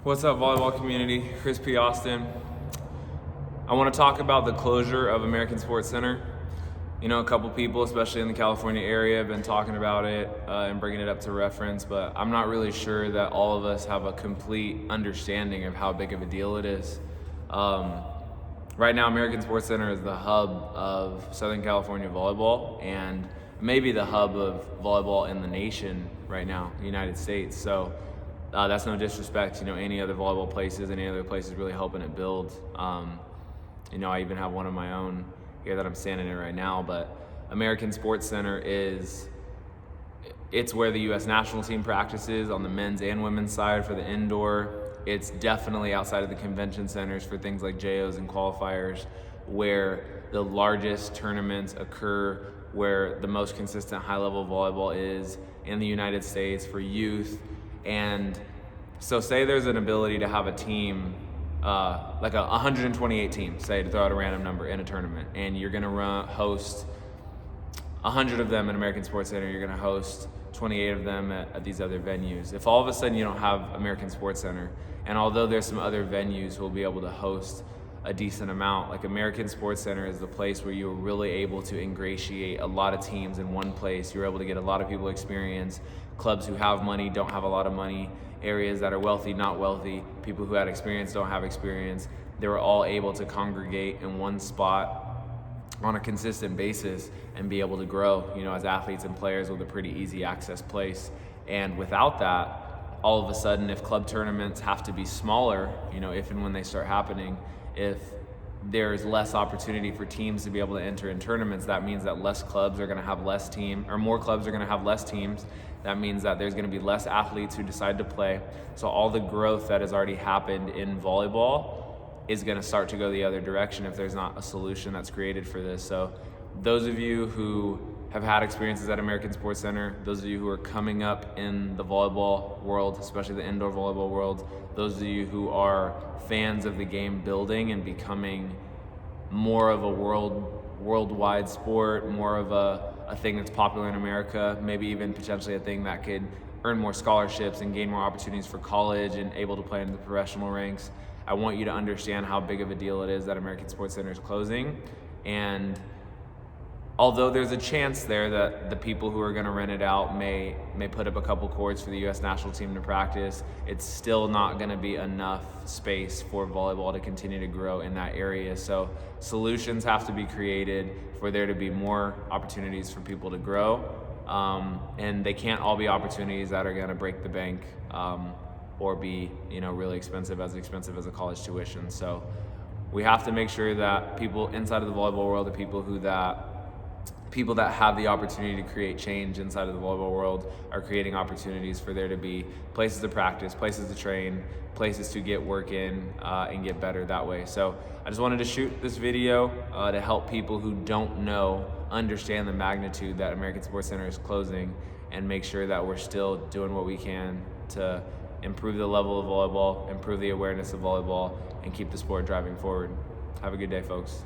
What's up, volleyball community? Chris P. Austin. I want to talk about the closure of American Sports Center. You know, a couple people, especially in the California area, have been talking about it and bringing it up to reference, but I'm not really sure that all of us have a complete understanding of how big of a deal it is. Right now, American Sports Center is the hub of Southern California volleyball and maybe the hub of volleyball in the nation right now, the United States. So that's no disrespect, any other volleyball places, any other places really helping it build. I even have one of my own here that I'm standing in right now, but American Sports Center it's where the U.S. national team practices on the men's and women's side for the indoor. It's definitely outside of the convention centers for things like JOs and qualifiers, where the largest tournaments occur, where the most consistent high-level volleyball is in the United States for youth. And so say there's an ability to have a team, like a 128 team, say, to throw out a random number in a tournament, and you're going to host 100 of them in American Sports Center, you're going to host 28 of them at these other venues. If all of a sudden you don't have American Sports Center, and although there's some other venues who will be able to host a decent amount, like American Sports Center is the place where you're really able to ingratiate a lot of teams in one place. You're able to get a lot of people experience, clubs who have money, don't have a lot of money, areas that are wealthy, not wealthy, people who had experience, don't have experience. They were all able to congregate in one spot on a consistent basis and be able to grow, as athletes and players with a pretty easy access place. And without that, all of a sudden, if club tournaments have to be smaller, if and when they start happening, if there's less opportunity for teams to be able to enter in tournaments, that means that less clubs are going to have less team, or more clubs are going to have less teams. That means that there's going to be less athletes who decide to play. So all the growth that has already happened in volleyball is going to start to go the other direction if there's not a solution that's created for this. So those of you who have had experiences at American Sports Center, those of you who are coming up in the volleyball world, especially the indoor volleyball world, those of you who are fans of the game building and becoming more of a worldwide sport, more of a thing that's popular in America, maybe even potentially a thing that could earn more scholarships and gain more opportunities for college and able to play in the professional ranks. I want you to understand how big of a deal it is that American Sports Center is closing. And although there's a chance there that the people who are going to rent it out may put up a couple courts for the U.S. national team to practice, it's still not going to be enough space for volleyball to continue to grow in that area. So solutions have to be created for there to be more opportunities for people to grow. And they can't all be opportunities that are going to break the bank or be really expensive as a college tuition. So we have to make sure that people inside of the volleyball world, the people that have the opportunity to create change inside of the volleyball world, are creating opportunities for there to be places to practice, places to train, places to get work in and get better that way. So I just wanted to shoot this video to help people who don't know understand the magnitude that American Sports Center is closing, and make sure that we're still doing what we can to improve the level of volleyball, improve the awareness of volleyball, and keep the sport driving forward. Have a good day, folks.